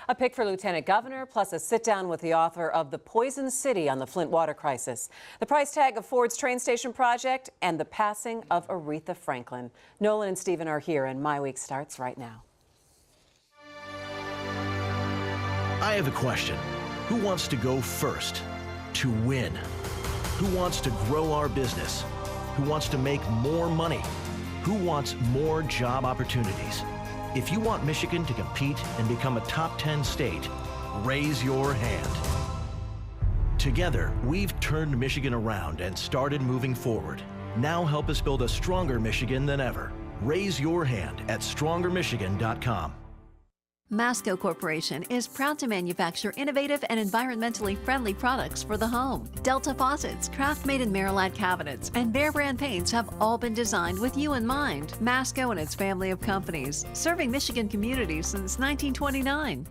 A pick for Lieutenant Governor, plus a sit-down with the author of The Poison City on the Flint water crisis, the price tag of Ford's train station project, and the passing of Aretha Franklin. Nolan and Stephen are here, and MiWeek starts right now. I have a question. Who wants to go first? To win? Who wants to grow our business? Who wants to make more money? Who wants more job opportunities? If you want Michigan to compete and become a top 10 state, raise your hand. Together, we've turned Michigan around and started moving forward. Now help us build a stronger Michigan than ever. Raise your hand at strongermichigan.com. Masco Corporation is proud to manufacture innovative and environmentally friendly products for the home. Delta faucets, craft-made in Merillat cabinets, and Behr brand paints have all been designed with you in mind. Masco and its family of companies, serving Michigan communities since 1929.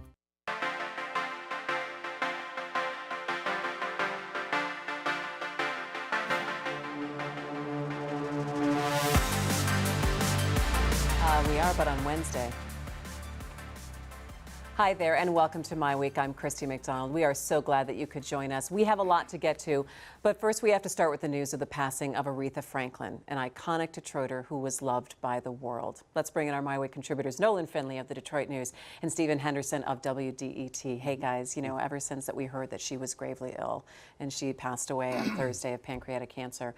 We are, but on Wednesday. Hi there, and welcome to MiWeek. I'm Christy McDonald. We are so glad that you could join us. We have a lot to get to, but first we have to start with the news of the passing of Aretha Franklin, an iconic Detroiter who was loved by the world. Let's bring in our MiWeek contributors, Nolan Finley of the Detroit News and Stephen Henderson of WDET. Hey guys, you know, ever since that we heard that she was gravely ill and she passed away on Thursday of pancreatic cancer,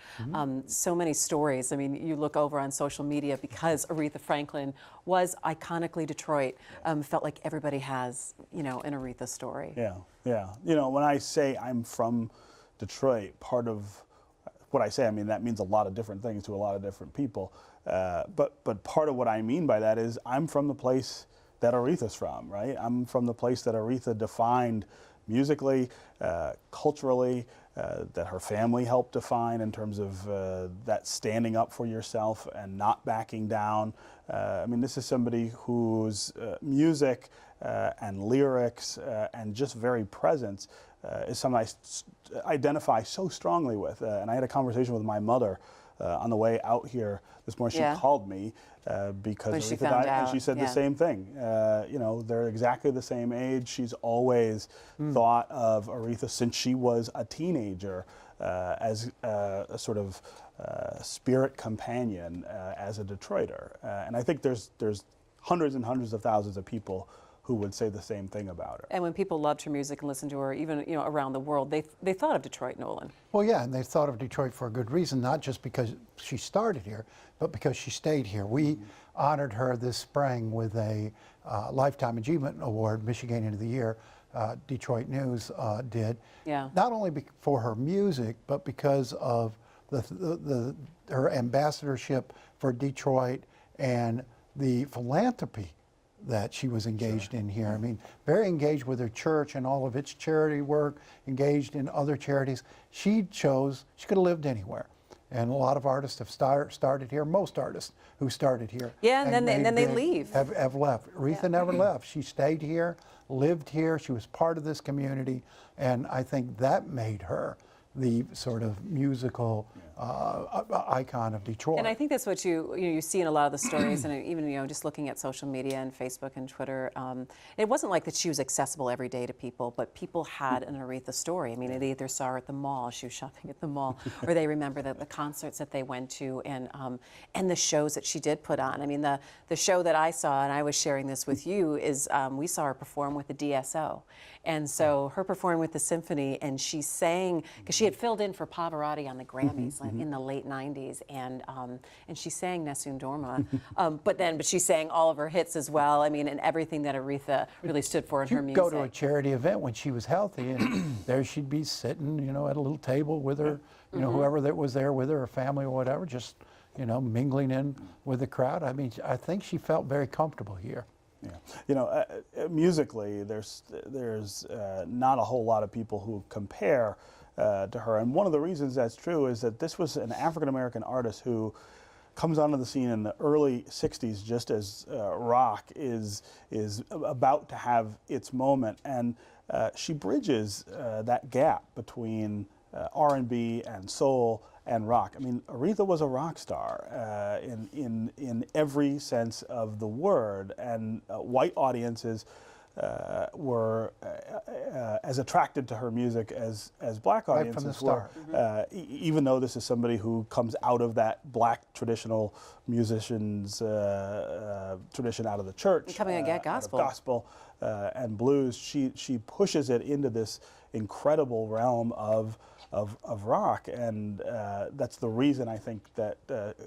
so many stories. I mean, you look over on social media because Aretha Franklin was iconically Detroit. Felt like everybody has, you know, an Aretha story. Yeah. You know, when I say I'm from Detroit, part of what I say, I mean, that means a lot of different things to a lot of different people. But part of what I mean by that is I'm from the place that Aretha's from, right? I'm from the place that Aretha defined musically, culturally, that her family helped define in terms of that standing up for yourself and not backing down. I mean, this is somebody whose music and lyrics and just very presence is something I identify so strongly with. And I had a conversation with my mother on the way out here this morning. She called me because Aretha died, and she said the same thing. You know, they're exactly the same age. She's always thought of Aretha since she was a teenager as a sort of spirit companion as a Detroiter. And I think there's hundreds and hundreds of thousands of people who would say the same thing about her. And when people loved her music and listened to her, even, you know, around the world, they thought of Detroit, Nolan. Well, yeah, and they thought of Detroit for a good reason, not just because she started here, but because she stayed here. We honored her this spring with a Lifetime Achievement Award, Michigan of the Year. Detroit News did. Yeah. Not only for her music, but because of her ambassadorship for Detroit and the philanthropy that she was engaged in here. I mean, very engaged with her church and all of its charity work, engaged in other charities. She chose, she could have lived anywhere. And a lot of artists have started here, most artists who started here. Yeah, and then they leave. Have left. Aretha never left. She stayed here, lived here, she was part of this community, and I think that made her the sort of musical icon of Detroit. And I think that's what you see in a lot of the stories, and even, you know, just looking at social media and Facebook and Twitter. It wasn't like that she was accessible every day to people, but people had an Aretha story. I mean, they either saw her at the mall, she was shopping at the mall, or they remember the concerts that they went to and the shows that she did put on. I mean, the show that I saw, and I was sharing this with you, is we saw her perform with the DSO. And so her performing with the symphony, and she sang, because she had filled in for Pavarotti on the Grammys in the late 90s, and she sang Nessun Dorma, but she sang all of her hits as well. I mean, and everything that Aretha really stood for in her music. Go to a charity event when she was healthy, and there she'd be sitting, you know, at a little table with her, you know, whoever that was there with her, her family or whatever, just, you know, mingling in with the crowd. I mean, I think she felt very comfortable here. Yeah, you know, musically, there's not a whole lot of people who compare to her, and one of the reasons that's true is that this was an African-American artist who comes onto the scene in the early 60s, just as rock is about to have its moment, and she bridges that gap between R&B and soul and rock. I mean, Aretha was a rock star in every sense of the word, and white audiences were as attracted to her music as black Right audiences from the were. start. Even though this is somebody who comes out of that black traditional musicians tradition out of the church, Coming again, out of gospel. gospel and blues, she pushes it into this incredible realm of rock, and that's the reason I think that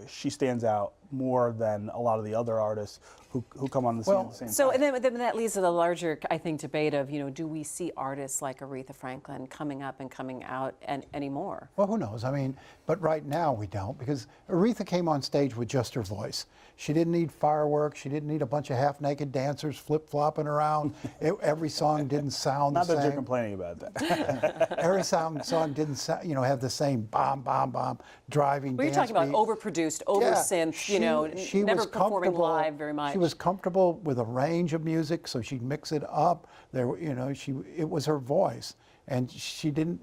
she stands out more than a lot of the other artists who come on the scene at the same So, time. and then that leads to the larger, I think, debate of, do we see artists like Aretha Franklin coming up and coming out anymore? Well, who knows? I mean, but right now we don't, because Aretha came on stage with just her voice. She didn't need fireworks. She didn't need a bunch of half-naked dancers flip-flopping around. Every song didn't sound Not the that same. you're complaining about that. Every song didn't have the same bomb, bomb, bomb, driving Well, you're dance talking about beat. overproduced, over-synth, she never was performing comfortable- live very much. She was comfortable with a range of music, so she'd mix it up. It was her voice, and she didn't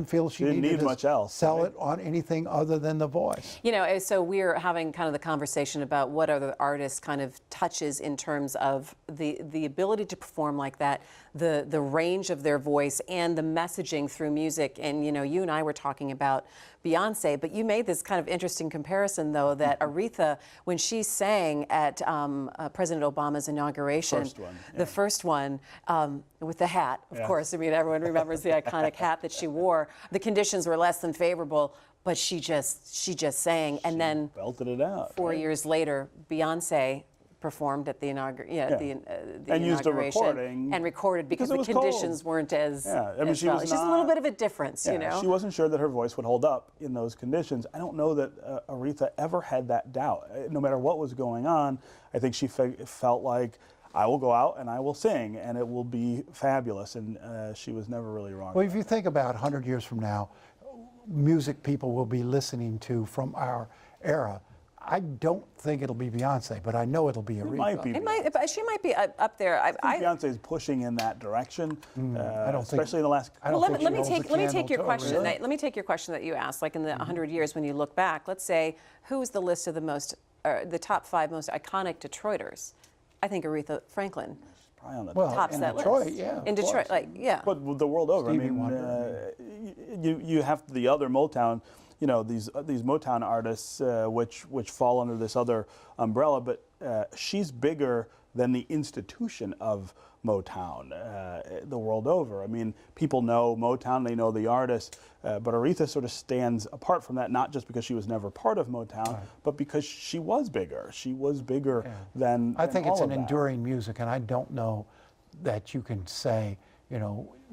feel she Didn't needed need to much else. sell it on anything other than the voice. So we're having kind of the conversation about what are the artists' kind of touches in terms of the ability to perform like that, the range of their voice, and the messaging through music. And you and I were talking about Beyonce, but you made this kind of interesting comparison, though, that Aretha, when she sang at President Obama's inauguration, the first one with the hat, of course. I mean, everyone remembers the iconic hat that she wore. The conditions were less than favorable, but she just sang, and then Belted it out. 4 years later, Beyonce performed at the inauguration And used a recording and recorded because because it the was conditions cold. weren't as I mean, as she well. was It's just a little not- bit of a difference, She wasn't sure that her voice would hold up in those conditions. I don't know that Aretha ever had that doubt. No matter what was going on, I think she felt like, I will go out and I will sing, and it will be fabulous. And she was never really wrong. Well, if you think about 100 years from now, music people will be listening to from our era. I don't think it'll be Beyonce, but I know it'll be Aretha. It might be. She might be up there. I think Beyonce's pushing in that direction, I don't think- especially in the last. I don't Well, think let she me holds take a let me candle take your to question. Aretha. Let me take your question that you asked. Like in the 100 years, when you look back, let's say who's the list of the top 5 most iconic Detroiters? I think Aretha Franklin Probably on the Well, tops in that Detroit, list. yeah, In of Detroit, course. But the world over, Stevie I mean, Wonder. you have the other Motown, these Motown artists, which fall under this other umbrella. But she's bigger than the institution of Motown the world over. I mean, people know Motown, they know the artist, but Aretha sort of stands apart from that, not just because she was never part of Motown, but because she was bigger. She was bigger than I think all it's of an that. enduring music, and I don't know that you can say,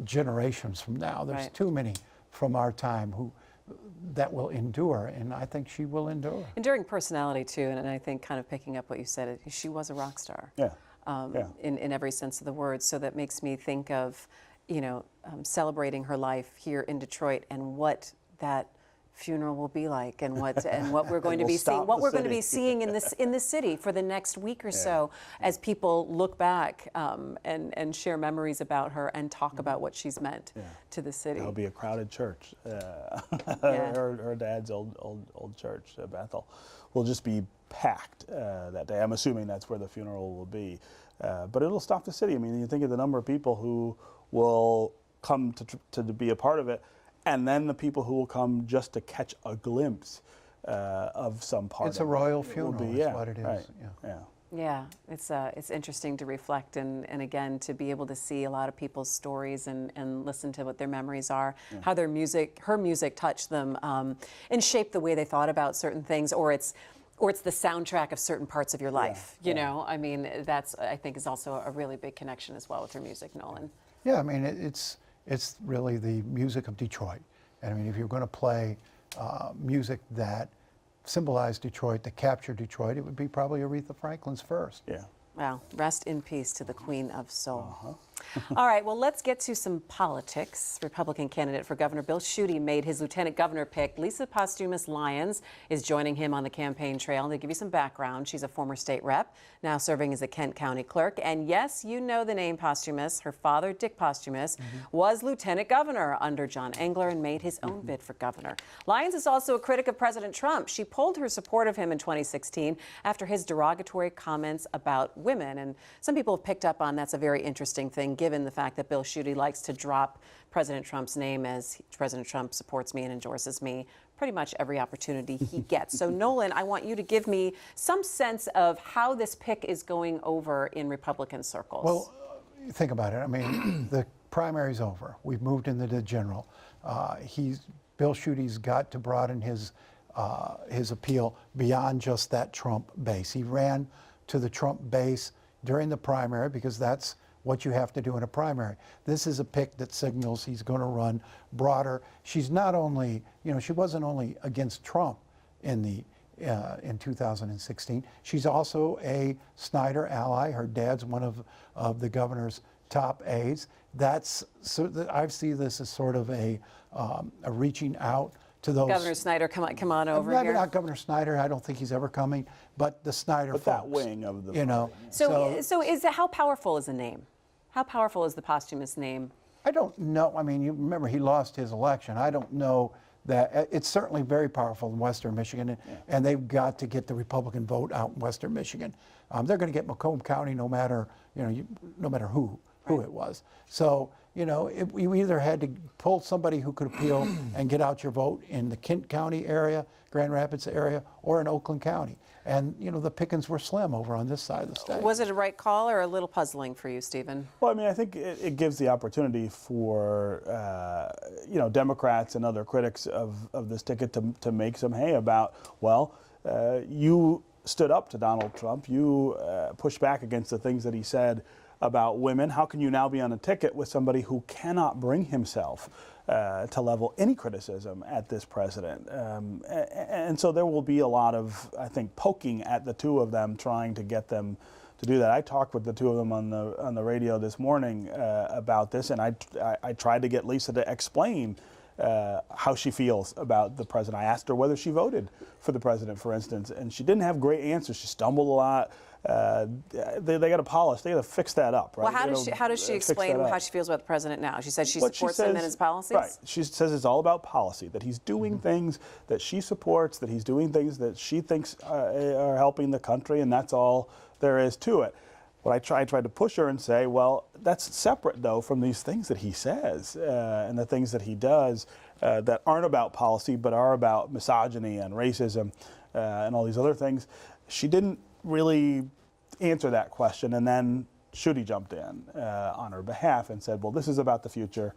generations from now. There's Right. too many from our time that will endure, and I think she will endure. Enduring personality too, and I think kind of picking up what you said, she was a rock star. Yeah. In every sense of the word. So that makes me think of, celebrating her life here in Detroit and what that funeral will be like, and what we're going to will be seeing, stop what the we're going to city. be seeing in the city for the next week or so, as people look back and share memories about her and talk about what she's meant to the city. It'll be a crowded church. Yeah. Her dad's old church, Bethel, will just be packed that day. I'm assuming that's where the funeral will be. But it'll stop the city. I mean, you think of the number of people who will come to be a part of it, and then the people who will come just to catch a glimpse of some part It's of a it. royal It will funeral, be, is what it is. Right. Yeah. Yeah, it's interesting to reflect and again to be able to see a lot of people's stories and listen to what their memories are, how her music touched them and shaped the way they thought about certain things, or it's the soundtrack of certain parts of your life. You know, I mean, that's I think is also a really big connection as well with her music, Nolan. Yeah, I mean, it's really the music of Detroit. And I mean, if you're going to play music that symbolized Detroit, that captured Detroit, it would be probably Aretha Franklin's first. Yeah. Wow, rest in peace to the Queen of Soul. All right, well, let's get to some politics. Republican candidate for governor Bill Schuette made his lieutenant governor pick. Lisa Posthumous Lyons is joining him on the campaign trail. To give you some background, she's a former state rep, now serving as a Kent County clerk. And yes, you know the name Posthumous. Her father, Dick Posthumous, was lieutenant governor under John Engler and made his own bid for governor. Lyons is also a critic of President Trump. She polled her support of him in 2016 after his derogatory comments about women. And some people have picked up on that's a very interesting thing, given the fact that Bill Schuette likes to drop President Trump's name as President Trump supports me and endorses me pretty much every opportunity he gets. So Nolan, I want you to give me some sense of how this pick is going over in Republican circles. Well, think about it. I mean, the primary's over. We've moved into the general. Bill Schuette's got to broaden his appeal beyond just that Trump base. He ran to the Trump base during the primary because that's what you have to do in a primary. This is a pick that signals he's going to run broader. She's not only, she wasn't only against Trump in 2016. She's also a Snyder ally. Her dad's one of the governor's top aides. I see this as sort of a reaching out to those. Governor Snyder, come on over maybe here. not Governor Snyder. I don't think he's ever coming, but the Snyder But folks, that wing of the So how powerful is the name? How powerful is the posthumous name? I don't know. I mean, you remember he lost his election. I don't know that it's certainly very powerful in Western Michigan, and they've got to get the Republican vote out in Western Michigan. They're going to get Macomb County no matter no matter who it was. So you either had to pull somebody who could appeal and get out your vote in the Kent County area, Grand Rapids area, or in Oakland County. And the pickings were slim over on this side of the state. Was it a right call or a little puzzling for you, Stephen? Well, I mean, I think it gives the opportunity for Democrats and other critics of this ticket to make some hay about, you stood up to Donald Trump, you pushed back against the things that he said about women. How can you now be on a ticket with somebody who cannot bring himself to level any criticism at this president? And so there will be a lot of, I think, poking at the two of them, trying to get them to do that. I talked with the two of them on the radio this morning about this, and I tried to get Lisa to explain how she feels about the president. I asked her whether she voted for the president, for instance, and she didn't have great answers. She stumbled a lot. They got to polish. They got to fix that up, right? Well, how does she explain how she feels about the president now? She says she supports him and his policies. Right. She says it's all about policy. That he's doing things that she supports. That he's doing things that she thinks are helping the country, and that's all there is to it. But I tried to push her and say, well, that's separate, though, from these things that he says and the things that he does that aren't about policy but are about misogyny and racism and all these other things. She didn't really answer that question, and then Schuette jumped in on her behalf and said, well, this is about the future.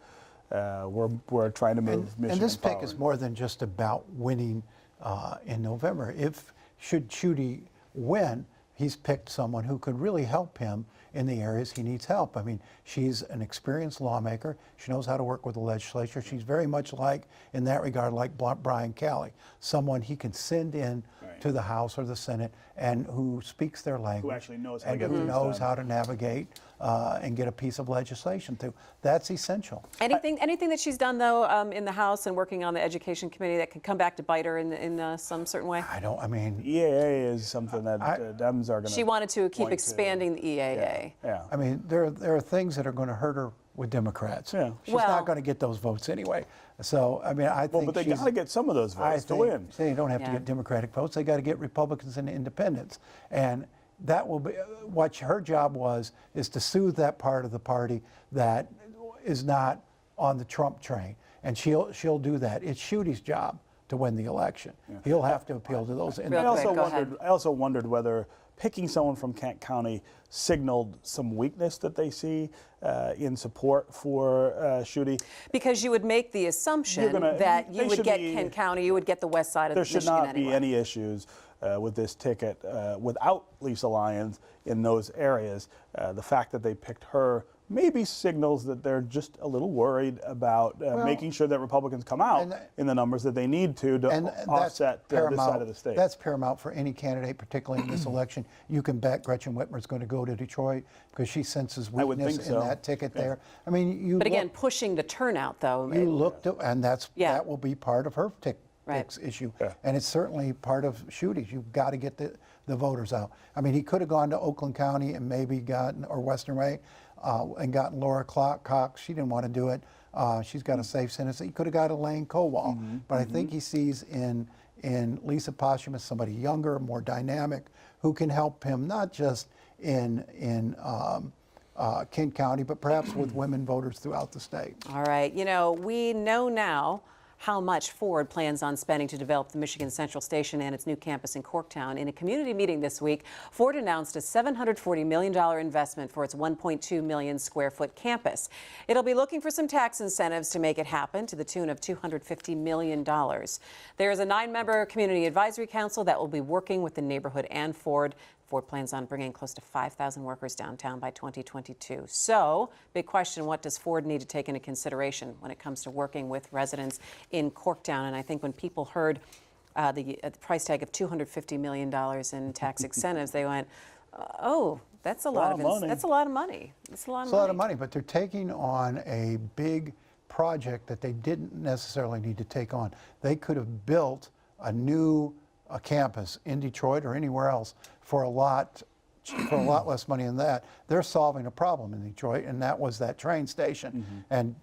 We're trying to move Michigan And this pick forward. is more than just about winning in November. Should Schuette win, he's picked someone who could really help him in the areas he needs help. I mean, she's an experienced lawmaker. She knows how to work with the legislature. She's very much in that regard, like Brian Kelly, someone he can send in to the House or the Senate and who speaks their language. Who actually knows how to and get who things knows done. how to navigate and get a piece of legislation through. That's essential. Anything that she's done, though, in the House and working on the Education Committee that can come back to bite her in some certain way? EAA is something that Dems are going to. She wanted to keep expanding the EAA. Yeah. I mean, there are things that are going to hurt her with Democrats. Yeah. She's not going to get those votes anyway. So, I mean, I think but they got to get some of those votes to win. They don't have to get Democratic votes. They got to get Republicans and independents. And that will be what her job is to soothe that part of the party that is not on the Trump train. And she'll do that. It's Schuette's job to win the election. Yeah. He'll have to appeal to those. I also wondered whether picking someone from Kent County signaled some weakness that they see in support for Schuette. Because you would make the assumption that you would get Kent County, you would get the west side of Michigan anyway. There should not be any issues with this ticket without Lisa Lyons in those areas. The fact that they picked her maybe signals that they're just a little worried about making sure that Republicans come out in the numbers that they need to offset this side of the state. That's paramount for any candidate, particularly in this election. You can bet Gretchen Whitmer's going to go to Detroit because she senses weakness in that ticket there. I mean, But again, pushing the turnout, though. You looked at, and that will be part of her issue. Yeah. And it's certainly part of Schuette's. You've got to get the voters out. I mean, he could have gone to Oakland County and maybe gotten, or Western Way, and gotten Laura Cox. She didn't want to do it. She's got a safe sentence. He could have got Elaine Kowal. But I think he sees in Lisa Posthumous somebody younger, more dynamic, who can help him not just in Kent County, but perhaps with women voters throughout the state. All right. You know, we know now how much Ford plans on spending to develop the Michigan Central Station and its new campus in Corktown. In a community meeting this week, Ford announced a $740 million investment for its 1.2 million square foot campus. It'll be looking for some tax incentives to make it happen to the tune of $250 million. There is a 9-member community advisory council that will be working with the neighborhood and Ford. Ford plans on bringing close to 5,000 workers downtown by 2022. So, big question, what does Ford need to take into consideration when it comes to working with residents in Corktown? And I think when people heard the price tag of $250 million in tax incentives, they went, oh, that's a lot of money. That's a lot of money. It's a lot of money, but they're taking on a big project that they didn't necessarily need to take on. They could have built a new campus in Detroit or anywhere else for a lot less money than that. They're solving a problem in Detroit, and that was that train station. And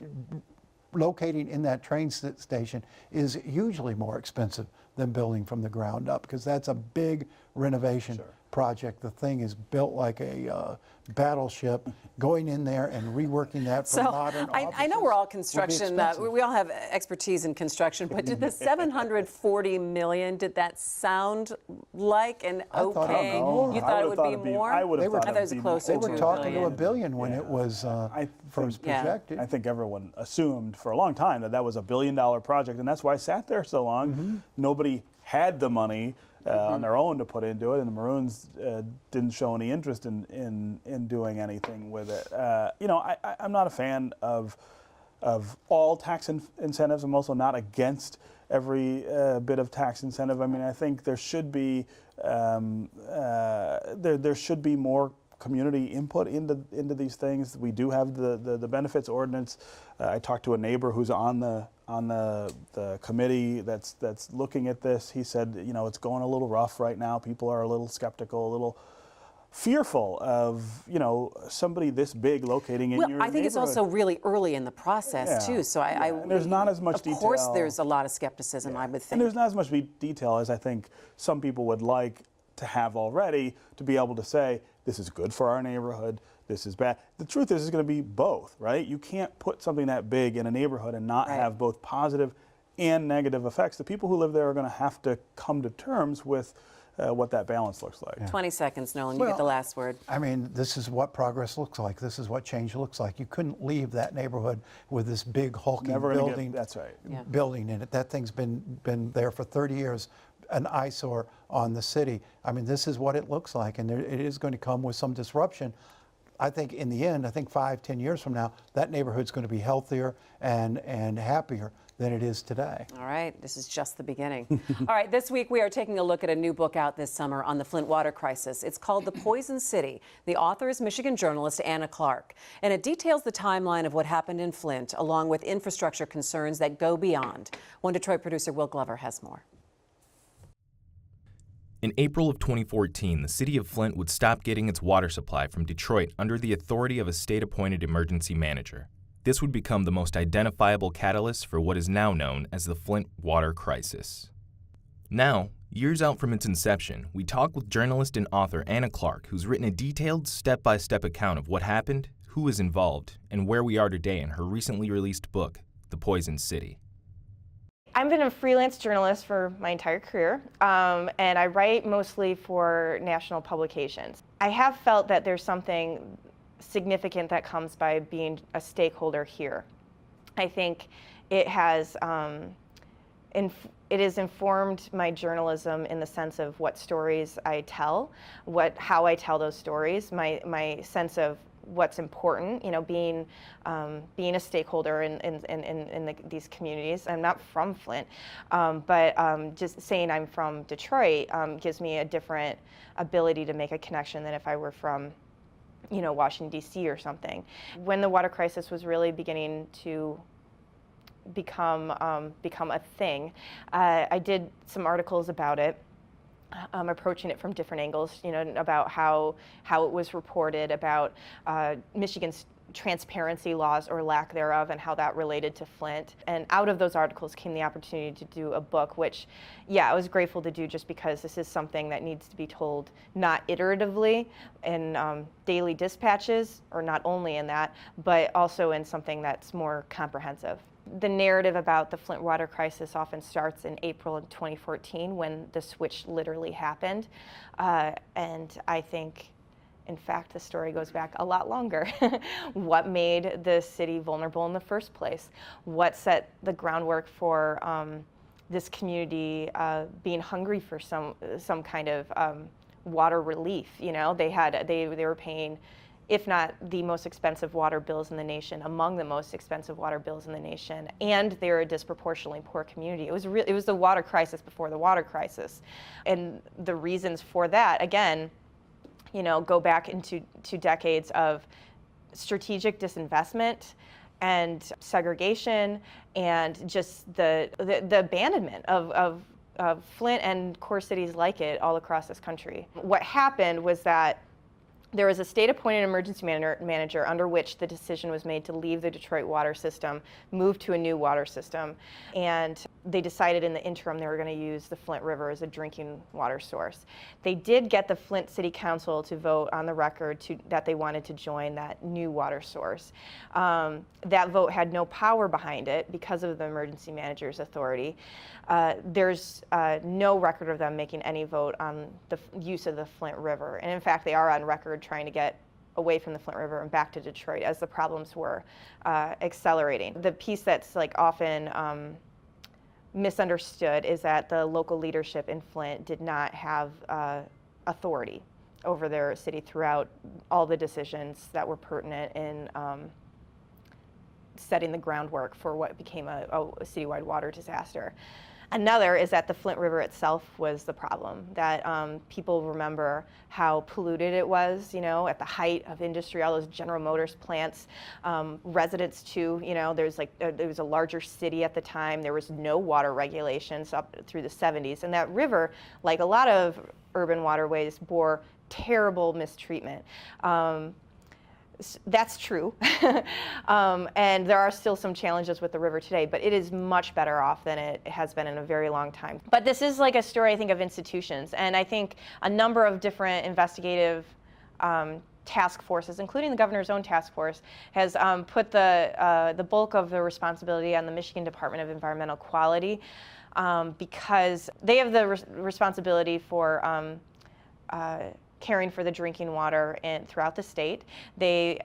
locating in that train station is usually more expensive than building from the ground up, because that's a big renovation project. The thing is built like a battleship, going in there and reworking that for modern offices. I know we're all construction, we all have expertise in construction, but did the $740 million, did that sound like an okay? You thought it would be more? I would have thought it was closer to They were talking to $1 billion when it was first projected. I think everyone assumed for a long time that that was $1 billion project, and that's why it sat there so long. Nobody had the money on their own to put into it, and the Maroons didn't show any interest in doing anything with it. You know, I'm not a fan of all tax incentives. I'm also not against every bit of tax incentive. I mean, I think there should be there should be more community input into these things. We do have the benefits ordinance. I talked to a neighbor who's on the committee that's looking at this. He said, you know, it's going a little rough right now. People are a little skeptical, a little fearful of, you know, somebody this big locating in your neighborhood. I think it's also really early in the process too. So and there's not as much detail. Of course, there's a lot of skepticism. I would think. And there's not as much detail as I think some people would like to have already, to be able to say, this is good for our neighborhood, this is bad. The truth is, it's going to be both, right? You can't put something that big in a neighborhood and not have both positive and negative effects. The people who live there are going to have to come to terms with what that balance looks like. 20 seconds, Nolan, you get the last word. I mean, this is what progress looks like. This is what change looks like. You couldn't leave that neighborhood with this big hulking building. That's right. Building in it. That thing's been there for 30 years. An eyesore on the city. I mean, this is what it looks like, and it is going to come with some disruption. I think in the end, I think 5-10 years from now, that neighborhood's going to be healthier and happier than it is today. All right, this is just the beginning. All right, this week we are taking a look at a new book out this summer on the Flint water crisis. It's called The Poison City. The author is Michigan journalist Anna Clark, and it details the timeline of what happened in Flint, along with infrastructure concerns that go beyond. One Detroit producer Will Glover has more. In April of 2014, the city of Flint would stop getting its water supply from Detroit under the authority of a state-appointed emergency manager. This would become the most identifiable catalyst for what is now known as the Flint water crisis. Now, years out from its inception, we talk with journalist and author Anna Clark, who's written a detailed step-by-step account of what happened, who was involved, and where we are today in her recently released book, The Poison City. I've been a freelance journalist for my entire career, and I write mostly for national publications. I have felt that there's something significant that comes by being a stakeholder here. I think it has informed my journalism in the sense of what stories I tell, how I tell those stories, my sense of what's important, being a stakeholder in these communities. I'm not from Flint, but just saying I'm from Detroit gives me a different ability to make a connection than if I were from Washington, D.C. or something. When the water crisis was really beginning to become a thing, I did some articles about it, approaching it from different angles, about how it was reported, about Michigan's transparency laws or lack thereof and how that related to Flint. And out of those articles came the opportunity to do a book, which, I was grateful to do just because this is something that needs to be told not iteratively in daily dispatches, or not only in that, but also in something that's more comprehensive. The narrative about the Flint water crisis often starts in April of 2014 when the switch literally happened. And I think, in fact, the story goes back a lot longer. What made the city vulnerable in the first place? What set the groundwork for this community being hungry for some kind of water relief? They were paying, if not the most expensive water bills in the nation, among the most expensive water bills in the nation, and they're a disproportionately poor community. It was the water crisis before the water crisis, and the reasons for that, again, go back into 2 decades of strategic disinvestment and segregation, and just the abandonment of Flint and core cities like it all across this country. What happened was that there was a state-appointed emergency manager under which the decision was made to leave the Detroit water system, move to a new water system, and they decided in the interim they were going to use the Flint River as a drinking water source. They did get the Flint City Council to vote on the record that they wanted to join that new water source. That vote had no power behind it because of the emergency manager's authority. There's no record of them making any vote on the use of the Flint River. And in fact, they are on record trying to get away from the Flint River and back to Detroit as the problems were accelerating. The piece that's often misunderstood is that the local leadership in Flint did not have authority over their city throughout all the decisions that were pertinent in setting the groundwork for what became a citywide water disaster. Another is that the Flint River itself was the problem, that people remember how polluted it was, at the height of industry, all those General Motors plants, residents too, there was a larger city at the time, there was no water regulations up through the 70s, and that river, like a lot of urban waterways, bore terrible mistreatment. That's true, and there are still some challenges with the river today, but it is much better off than it has been in a very long time. But this is like a story, I think, of institutions, and I think a number of different investigative task forces, including the governor's own task force, has put the bulk of the responsibility on the Michigan Department of Environmental Quality, because they have the responsibility for caring for the drinking water throughout the state. They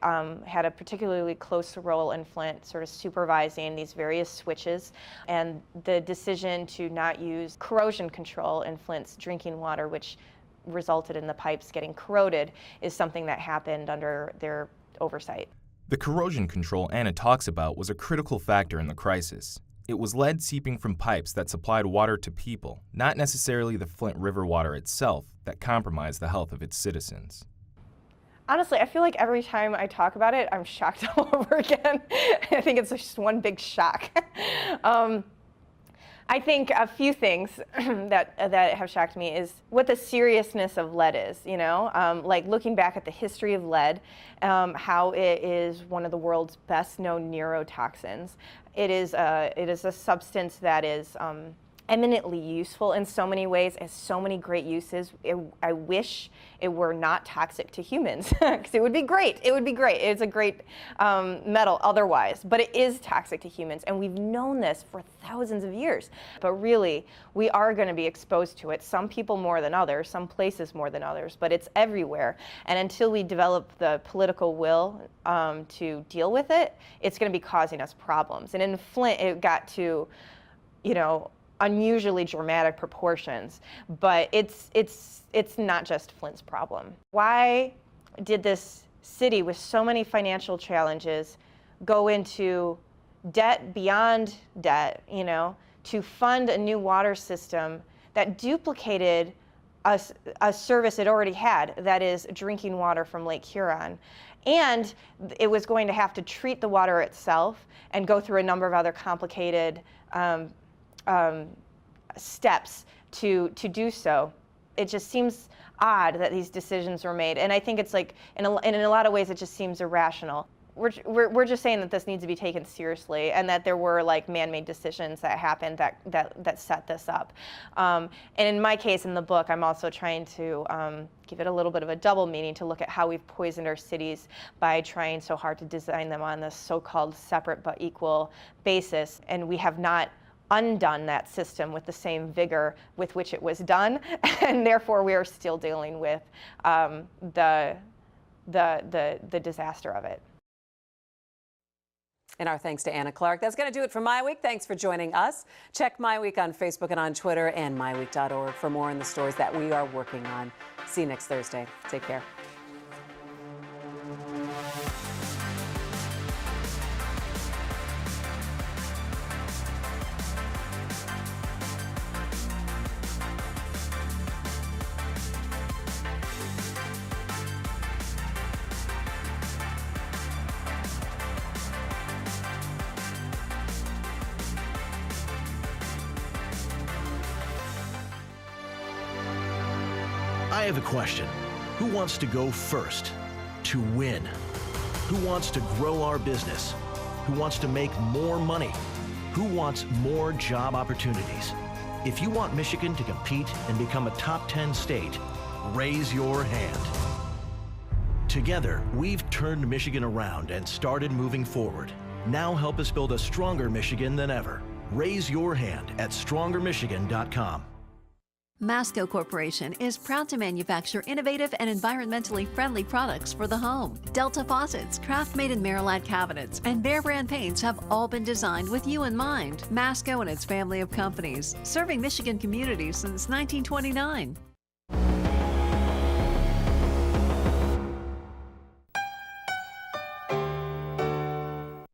had a particularly close role in Flint, sort of supervising these various switches, and the decision to not use corrosion control in Flint's drinking water, which resulted in the pipes getting corroded, is something that happened under their oversight. The corrosion control Anna talks about was a critical factor in the crisis. It was lead seeping from pipes that supplied water to people, not necessarily the Flint River water itself, that compromised the health of its citizens. Honestly, I feel like every time I talk about it, I'm shocked all over again. I think it's just one big shock. I think a few things that have shocked me is what the seriousness of lead is, like looking back at the history of lead, how it is one of the world's best known neurotoxins. It is a substance that is eminently useful in so many ways, has so many great uses. I wish it were not toxic to humans, because it would be great. It would be great. It's a great metal otherwise, but it is toxic to humans, and we've known this for thousands of years. But really, we are going to be exposed to it, some people more than others, some places more than others, but it's everywhere. And until we develop the political will to deal with it, it's going to be causing us problems. And in Flint, it got to, unusually dramatic proportions, but it's not just Flint's problem. Why did this city with so many financial challenges go into debt beyond debt, you know, to fund a new water system that duplicated a service it already had, that is drinking water from Lake Huron. And it was going to have to treat the water itself and go through a number of other complicated steps to do so. It just seems odd that these decisions were made. And I think it's like, in a lot of ways, it just seems irrational. We're just saying that this needs to be taken seriously, and that there were like man-made decisions that happened that set this up. And in my case, in the book, I'm also trying to give it a little bit of a double meaning, to look at how we've poisoned our cities by trying so hard to design them on this so-called separate but equal basis, and we have not undone that system with the same vigor with which it was done, and therefore we are still dealing with the disaster of it. And our thanks to Anna Clark. That's going to do it for MiWeek. Thanks for joining us. Check MiWeek on Facebook and on Twitter, and MiWeek.org for more on the stories that we are working on. See you next Thursday. Take care. I have a question. Who wants to go first to win? Who wants to grow our business? Who wants to make more money? Who wants more job opportunities? If you want Michigan to compete and become a top 10 state, raise your hand. Together, we've turned Michigan around and started moving forward. Now help us build a stronger Michigan than ever. Raise your hand at strongermichigan.com. Masco Corporation is proud to manufacture innovative and environmentally friendly products for the home. Delta faucets, craft-made in Merillat cabinets, and Behr brand paints have all been designed with you in mind. Masco and its family of companies, serving Michigan communities since 1929.